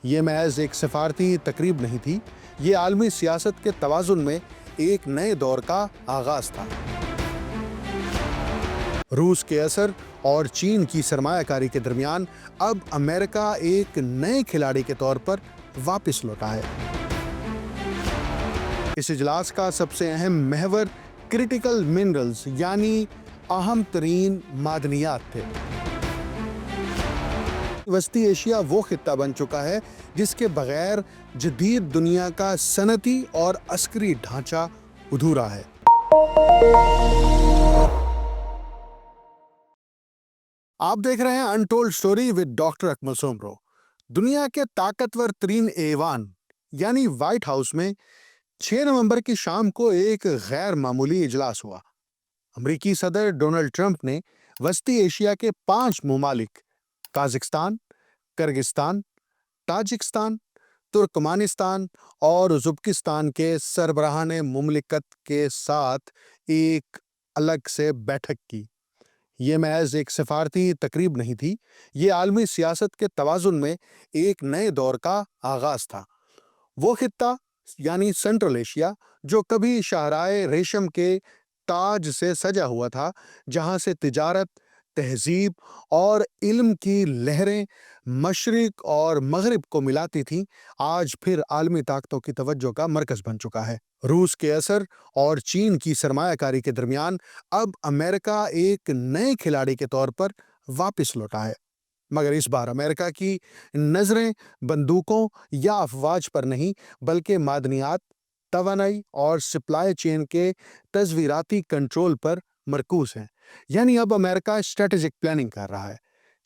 یہ محض ایک سفارتی تقریب نہیں تھی، یہ عالمی سیاست کے توازن میں ایک نئے دور کا آغاز تھا۔ روس کے اثر اور چین کی سرمایہ کاری کے درمیان اب امریکہ ایک نئے کھلاڑی کے طور پر واپس لوٹا ہے۔ اس اجلاس کا سب سے اہم محور کرٹیکل منرلز یعنی اہم ترین معدنیات تھے۔ وسطی ایشیا وہ خطہ بن چکا ہے جس کے بغیر جدید دنیا کا صنعتی اور عسکری ڈھانچہ ادھورا ہے۔ آپ دیکھ رہے ہیں انٹولڈ سٹوری ود ڈاکٹر اکمل سومرو۔ دنیا کے طاقتور ترین ایوان یعنی وائٹ ہاؤس میں 6 نومبر کی شام کو ایک غیر معمولی اجلاس ہوا۔ امریکی صدر ڈونلڈ ٹرمپ نے وسطی ایشیا کے 5 ممالک قازقستان، کرغزستان، تاجکستان، ترکمانستان اور ازبکستان کے سربراہان مملکت کے ساتھ ایک الگ سے بیٹھک کی۔ یہ محض ایک سفارتی تقریب نہیں تھی، یہ عالمی سیاست کے توازن میں ایک نئے دور کا آغاز تھا۔ وہ خطہ یعنی سینٹرل ایشیا جو کبھی شاہراہ ریشم کے تاج سے سجا ہوا تھا، جہاں سے تجارت، تہذیب اور علم کی لہریں مشرق اور مغرب کو ملاتی تھیں، آج پھر عالمی طاقتوں کی توجہ کا مرکز بن چکا ہے۔ روس کے اثر اور چین کی سرمایہ کاری کے درمیان اب امریکہ ایک نئے کھلاڑی کے طور پر واپس لوٹا ہے، مگر اس بار امریکہ کی نظریں بندوقوں یا افواج پر نہیں بلکہ معدنیات، توانائی اور سپلائی چین کے تصویراتی کنٹرول پر مرکوز ہیں۔ یعنی اب امریکہ اسٹریٹجک پلاننگ کر رہا ہے۔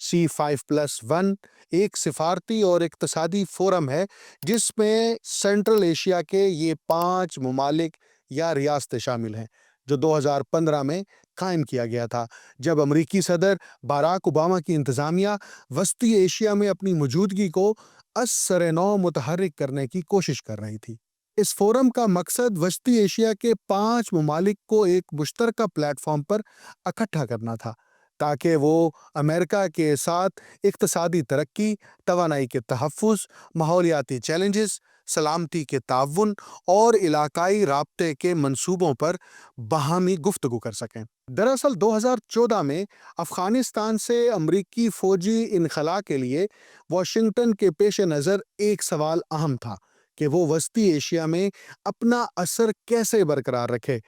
C5+1 ایک سفارتی اور اقتصادی فورم ہے جس میں سینٹرل ایشیا کے یہ 5 ممالک یا ریاستیں شامل ہیں، جو 2015 میں قائم کیا گیا تھا، جب امریکی صدر باراک اوباما کی انتظامیہ وسطی ایشیا میں اپنی موجودگی کو از سر نو متحرک کرنے کی کوشش کر رہی تھی۔ اس فورم کا مقصد وسطی ایشیا کے 5 ممالک کو ایک مشترکہ پلیٹ فارم پر اکٹھا کرنا تھا، تاکہ وہ امریکہ کے ساتھ اقتصادی ترقی، توانائی کے تحفظ، ماحولیاتی چیلنجز، سلامتی کے تعاون اور علاقائی رابطے کے منصوبوں پر باہمی گفتگو کر سکیں۔ دراصل 2014 میں افغانستان سے امریکی فوجی انخلاء کے لیے واشنگٹن کے پیش نظر ایک سوال اہم تھا کہ وہ وسطی ایشیا میں اپنا اثر کیسے برقرار رکھے۔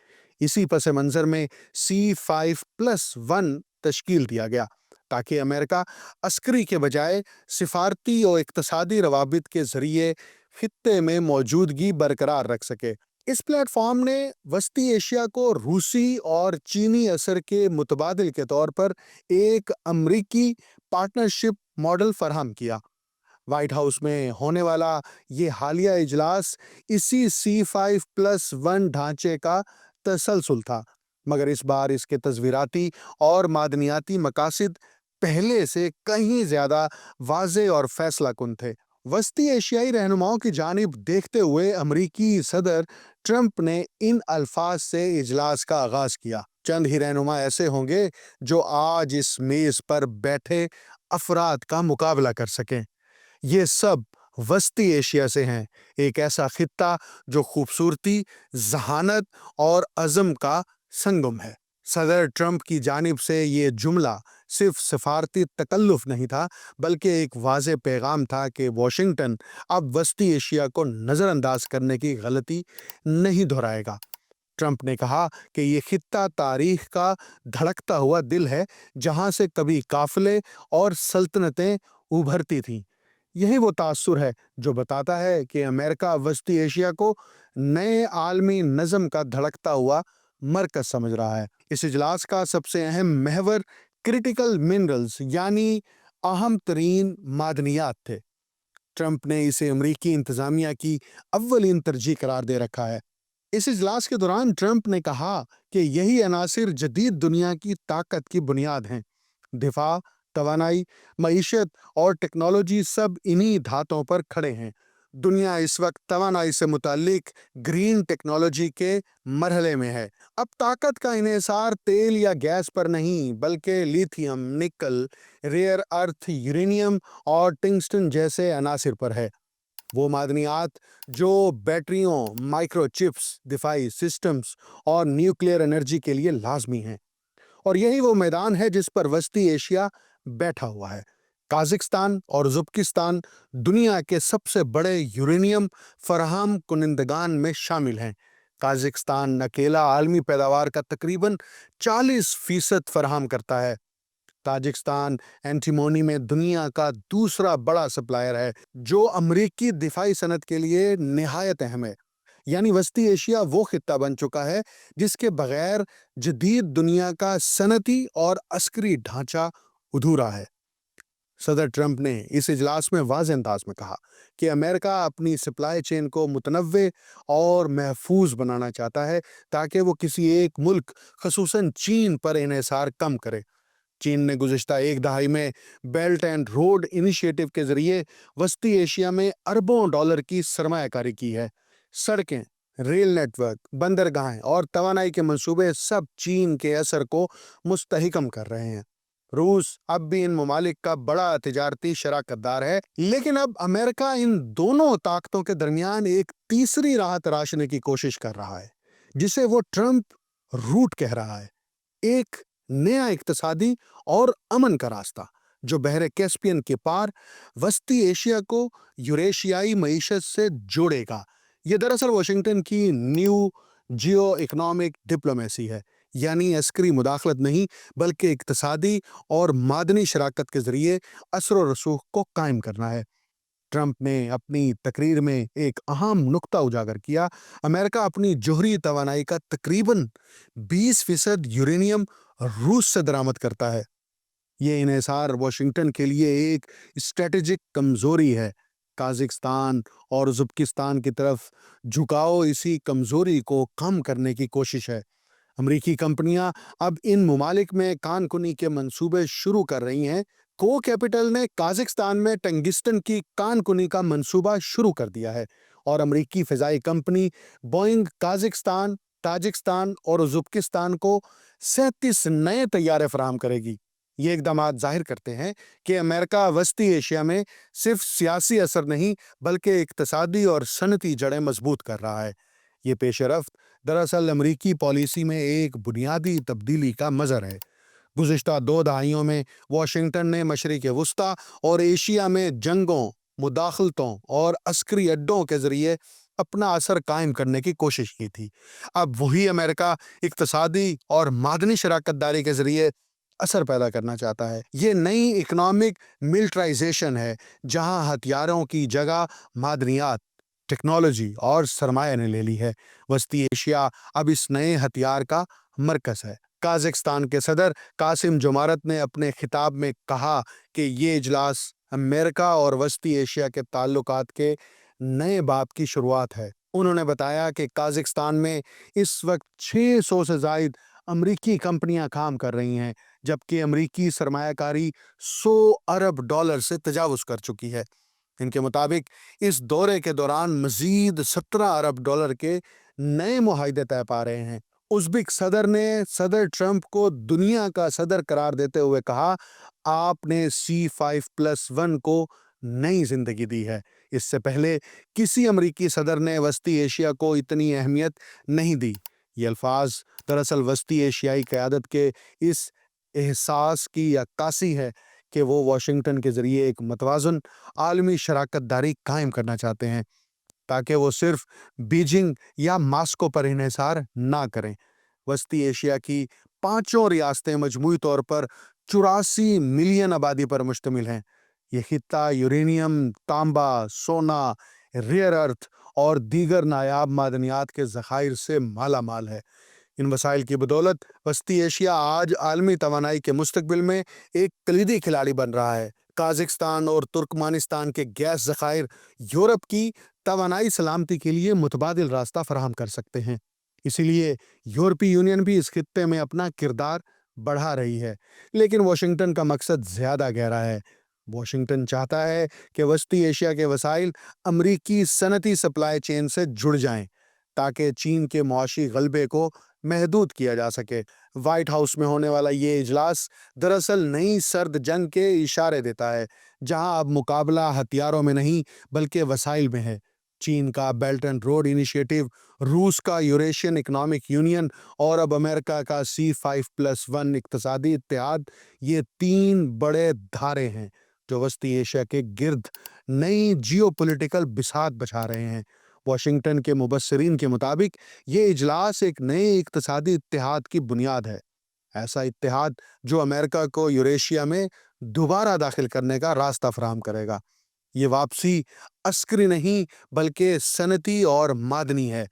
اسی پس منظر میں C5+1 تشکیل دیا گیا تاکہ امریکہ عسکری کے بجائے سفارتی اور اقتصادی روابط کے ذریعے خطے میں موجودگی برقرار رکھ سکے۔ اس پلیٹ فارم نے وسطی ایشیا کو روسی اور چینی اثر کے متبادل کے طور پر ایک امریکی پارٹنرشپ ماڈل فراہم کیا۔ وائٹ ہاؤس میں ہونے والا یہ حالیہ اجلاس اسی C5+1 ڈھانچے کا تسلسل تھا، مگر اس بار اس کے تصویراتی اور معدنیاتی مقاصد پہلے سے کہیں زیادہ واضح اور فیصلہ کن تھے۔ وسطی ایشیائی رہنماؤں کی جانب دیکھتے ہوئے امریکی صدر ٹرمپ نے ان الفاظ سے اجلاس کا آغاز کیا: چند ہی رہنما ایسے ہوں گے جو آج اس میز پر بیٹھے افراد کا مقابلہ کر سکیں۔ یہ سب وسطی ایشیا سے ہیں، ایک ایسا خطہ جو خوبصورتی، ذہانت اور عزم کا سنگم ہے۔ صدر ٹرمپ کی جانب سے یہ جملہ صرف سفارتی تکلف نہیں تھا، بلکہ ایک واضح پیغام تھا کہ واشنگٹن اب وسطی ایشیا کو نظر انداز کرنے کی غلطی نہیں دہرائے گا۔ ٹرمپ نے کہا کہ یہ خطہ تاریخ کا دھڑکتا ہوا دل ہے، جہاں سے کبھی قافلے اور سلطنتیں ابھرتی تھیں۔ یہی وہ تاثر ہے جو بتاتا ہے کہ امریکہ وسطی ایشیا کو نئے عالمی نظم کا دھڑکتا ہوا مرکز سمجھ رہا ہے۔ اس اجلاس کا سب سے اہم محور کرٹیکل منرلز یعنی اہم ترین معدنیات تھے۔ ٹرمپ نے اسے امریکی انتظامیہ کی اولین ترجیح قرار دے رکھا ہے۔ اس اجلاس کے دوران ٹرمپ نے کہا کہ یہی عناصر جدید دنیا کی طاقت کی بنیاد ہیں۔ دفاع، توانائی، معیشت اور ٹیکنالوجی سب انہی دھاتوں پر کھڑے ہیں۔ دنیا اس وقت توانائی سے متعلق گرین ٹیکنالوجی کے مرحلے میں ہے۔ اب طاقت کا انحصار تیل یا گیس پر نہیں بلکہ لیتھیم، نکل، ریئر ارتھ یورینیم اور ٹنگسٹن جیسے عناصر پر ہے۔ وہ معدنیات جو بیٹریوں، مائکرو چپس، دفاعی سسٹمز اور نیوکلیئر انرجی کے لیے لازمی ہیں۔ اور یہی وہ میدان ہے جس پر وسطی ایشیا بیٹھا ہوا ہے۔ قازقستان اور ازبکستان دنیا کے سب سے بڑے یورینیم فراہم کنندگان میں شامل ہیں۔ قازقستان اکیلا عالمی پیداوار کا تقریباً 40% فراہم کرتا ہے۔ تاجکستان اینٹیمونی میں دنیا کا دوسرا بڑا سپلائر ہے، جو امریکی دفاعی صنعت کے لیے نہایت اہم ہے۔ یعنی وسطی ایشیا وہ خطہ بن چکا ہے جس کے بغیر جدید دنیا کا صنعتی اور عسکری ڈھانچہ ادھورا ہے۔ صدر ٹرمپ نے اس اجلاس میں واضح انداز میں کہا کہ امریکہ اپنی سپلائی چین کو متنوع اور محفوظ بنانا چاہتا ہے تاکہ وہ کسی ایک ملک خصوصاً چین پر انحصار کم کرے۔ چین نے گزشتہ ایک دہائی میں بیلٹ اینڈ روڈ انیشیٹو کے ذریعے وسطی ایشیا میں اربوں ڈالر کی سرمایہ کاری کی ہے۔ سڑکیں، ریل نیٹ ورک، بندرگاہیں اور توانائی کے منصوبے سب چین کے اثر کو مستحکم کر رہے ہیں۔ روس اب بھی ان ممالک کا بڑا تجارتی شراکت دار ہے، لیکن اب امریکہ ان دونوں طاقتوں کے درمیان ایک تیسری راہ تراشنے کی کوشش کر رہا ہے، جسے وہ ٹرمپ روٹ کہہ رہا ہے۔ ایک نیا اقتصادی اور امن کا راستہ جو بحر کیسپین کے پار وسطی ایشیا کو یوریشیائی معیشت سے جوڑے گا۔ یہ دراصل واشنگٹن کی نیو جیو اکنامک ڈپلومیسی ہے، یعنی عسکری مداخلت نہیں بلکہ اقتصادی اور معدنی شراکت کے ذریعے اثر و رسوخ کو قائم کرنا ہے۔ ٹرمپ نے اپنی تقریر میں ایک اہم نقطہ اجاگر کیا: امریکہ اپنی جوہری توانائی کا تقریباً 20% یورینیم روس سے درآمد کرتا ہے۔ یہ انحصار واشنگٹن کے لیے ایک اسٹریٹجک کمزوری ہے۔ قازقستان اور ازبکستان کی طرف جھکاؤ اسی کمزوری کو کم کرنے کی کوشش ہے۔ امریکی کمپنیاں اب ان ممالک میں کان کنی کے منصوبے شروع کر رہی ہیں۔ کو کیپٹل نے قازقستان میں ٹنگسٹن کی کان کنی کا منصوبہ شروع کر دیا ہے، اور امریکی فضائی کمپنی بوئنگ قازقستان، تاجکستان اور ازبکستان کو 37 نئے طیارے فراہم کرے گی۔ یہ اقدامات ظاہر کرتے ہیں کہ امریکہ وسطی ایشیا میں صرف سیاسی اثر نہیں بلکہ اقتصادی اور صنعتی جڑیں مضبوط کر رہا ہے۔ یہ پیش رفت دراصل امریکی پالیسی میں ایک بنیادی تبدیلی کا مظہر ہے۔ گزشتہ 2 دہائیوں میں واشنگٹن نے مشرق وسطیٰ اور ایشیا میں جنگوں، مداخلتوں اور عسکری اڈوں کے ذریعے اپنا اثر قائم کرنے کی کوشش کی تھی۔ اب وہی امریکہ اقتصادی اور معدنی شراکت داری کے ذریعے اثر پیدا کرنا چاہتا ہے۔ یہ نئی اکنامک ملٹرائزیشن ہے جہاں ہتھیاروں کی جگہ معدنیات، ٹیکنالوجی اور سرمایہ نے لے لی ہے۔ وسطی ایشیا اب اس نئے ہتھیار کا مرکز ہے۔ قازقستان کے صدر قاسم جومارت نے اپنے خطاب میں کہا کہ یہ اجلاس امریکہ اور وسطی ایشیا کے تعلقات کے نئے باب کی شروعات ہے۔ انہوں نے بتایا کہ قازقستان میں اس وقت 600 سے زائد امریکی کمپنیاں کام کر رہی ہیں، جبکہ امریکی سرمایہ کاری 100 ارب ڈالر سے تجاوز کر چکی ہے۔ ان کے مطابق اس دورے کے دوران مزید 17 ارب ڈالر کے نئے معاہدے طے پا رہے ہیں۔ ازبک صدر نے صدر ٹرمپ کو دنیا کا صدر قرار دیتے ہوئے کہا: آپ نے C5+1 کو نئی زندگی دی ہے۔ اس سے پہلے کسی امریکی صدر نے وسطی ایشیا کو اتنی اہمیت نہیں دی۔ یہ الفاظ دراصل وسطی ایشیائی قیادت کے اس احساس کی عکاسی ہے کہ وہ واشنگٹن کے ذریعے ایک متوازن عالمی شراکت داری قائم کرنا چاہتے ہیں، تاکہ وہ صرف بیجنگ یا ماسکو پر انحصار نہ کریں۔ وسطی ایشیا کی 5 ریاستیں مجموعی طور پر 84 ملین آبادی پر مشتمل ہیں۔ یہ خطہ یورینیم، تانبا، سونا، ریئر ارتھ اور دیگر نایاب معدنیات کے ذخائر سے مالا مال ہے۔ ان وسائل کی بدولت وسطی ایشیا آج عالمی توانائی کے مستقبل میں ایک کلیدی کھلاڑی بن رہا ہے۔ قازقستان اور ترکمانستان کے گیس ذخائر یورپ کی توانائی سلامتی کے لیے متبادل راستہ فراہم کر سکتے ہیں۔ اسی لیے یورپی یونین بھی اس خطے میں اپنا کردار بڑھا رہی ہے، لیکن واشنگٹن کا مقصد زیادہ گہرا ہے۔ واشنگٹن چاہتا ہے کہ وسطی ایشیا کے وسائل امریکی صنعتی سپلائی چین سے جڑ جائیں، تاکہ چین کے معاشی غلبے کو محدود کیا جا سکے۔ وائٹ ہاؤس میں ہونے والا یہ اجلاس دراصل نئی سرد جنگ کے اشارے دیتا ہے، جہاں اب مقابلہ ہتھیاروں میں نہیں بلکہ وسائل میں ہے۔ چین کا بیلٹ اینڈ روڈ انیشیٹو، روس کا یوریشین اکنامک یونین اور اب امریکہ کا C5+1 اقتصادی اتحاد، یہ تین بڑے دھارے ہیں جو وسطی ایشیا کے گرد نئی جیو پولیٹیکل بساط بچھا رہے ہیں۔ واشنگٹن کے مبصرین کے مطابق یہ اجلاس ایک نئے اقتصادی اتحاد کی بنیاد ہے، ایسا اتحاد جو امریکہ کو یوریشیا میں دوبارہ داخل کرنے کا راستہ فراہم کرے گا۔ یہ واپسی عسکری نہیں بلکہ صنعتی اور معدنی ہے۔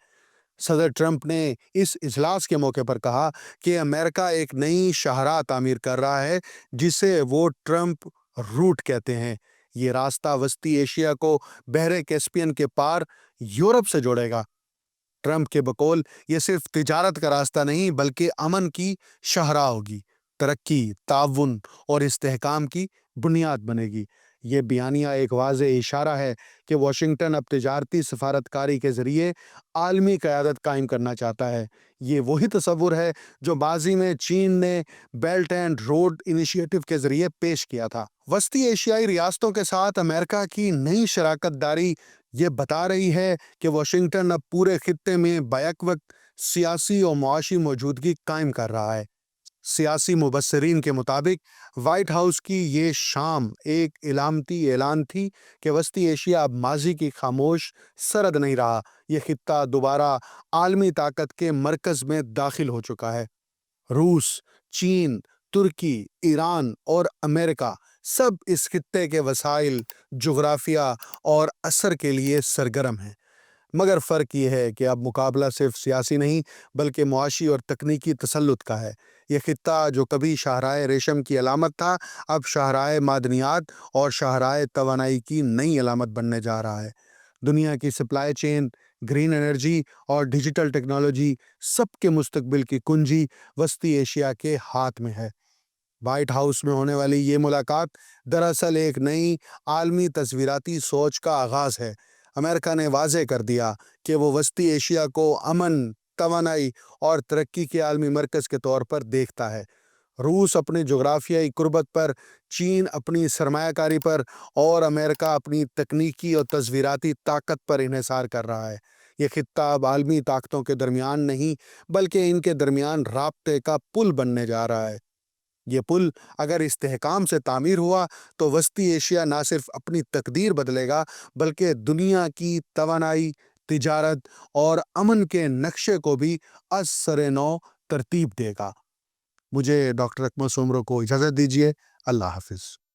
صدر ٹرمپ نے اس اجلاس کے موقع پر کہا کہ امریکہ ایک نئی شاہراہ تعمیر کر رہا ہے جسے وہ ٹرمپ روٹ کہتے ہیں۔ یہ راستہ وسطی ایشیا کو بحر کیسپیئن کے پار یورپ سے جوڑے گا۔ ٹرمپ کے بقول یہ صرف تجارت کا راستہ نہیں بلکہ امن کی شاہراہ ہوگی، ترقی، تعاون اور استحکام کی بنیاد بنے گی۔ یہ بیانیہ ایک واضح اشارہ ہے کہ واشنگٹن اب تجارتی سفارتکاری کے ذریعے عالمی قیادت قائم کرنا چاہتا ہے۔ یہ وہی تصور ہے جو ماضی میں چین نے بیلٹ اینڈ روڈ انیشیٹو کے ذریعے پیش کیا تھا۔ وسطی ایشیائی ریاستوں کے ساتھ امریکہ کی نئی شراکت داری یہ بتا رہی ہے کہ واشنگٹن اب پورے خطے میں بیک وقت سیاسی اور معاشی موجودگی قائم کر رہا ہے۔ سیاسی مبصرین کے مطابق وائٹ ہاؤس کی یہ شام ایک علامتی اعلان تھی کہ وسطی ایشیا اب ماضی کی خاموش سرحد نہیں رہا، یہ خطہ دوبارہ عالمی طاقت کے مرکز میں داخل ہو چکا ہے۔ روس، چین، ترکی، ایران اور امریکہ سب اس خطے کے وسائل، جغرافیہ اور اثر کے لیے سرگرم ہیں، مگر فرق یہ ہے کہ اب مقابلہ صرف سیاسی نہیں بلکہ معاشی اور تکنیکی تسلط کا ہے۔ یہ خطہ جو کبھی شاہراہ ریشم کی علامت تھا، اب شاہراہ معدنیات اور شاہراہ توانائی کی نئی علامت بننے جا رہا ہے۔ دنیا کی سپلائی چین، گرین انرجی اور ڈیجیٹل ٹیکنالوجی، سب کے مستقبل کی کنجی وسطی ایشیا کے ہاتھ میں ہے۔ وائٹ ہاؤس میں ہونے والی یہ ملاقات دراصل ایک نئی عالمی تصویراتی سوچ کا آغاز ہے۔ امریکہ نے واضح کر دیا کہ وہ وسطی ایشیا کو امن، توانائی اور ترقی کے عالمی مرکز کے طور پر دیکھتا ہے۔ روس اپنی جغرافیائی قربت پر، چین اپنی سرمایہ کاری پر اور امریکہ اپنی تکنیکی اور تصویراتی طاقت پر انحصار کر رہا ہے۔ یہ خطہ اب عالمی طاقتوں کے درمیان نہیں بلکہ ان کے درمیان رابطے کا پل بننے جا رہا ہے۔ یہ پل اگر استحکام سے تعمیر ہوا تو وسطی ایشیا نہ صرف اپنی تقدیر بدلے گا بلکہ دنیا کی توانائی، تجارت اور امن کے نقشے کو بھی از سر نو ترتیب دے گا۔ مجھے ڈاکٹر اکمل سومرو کو اجازت دیجیے۔ اللہ حافظ۔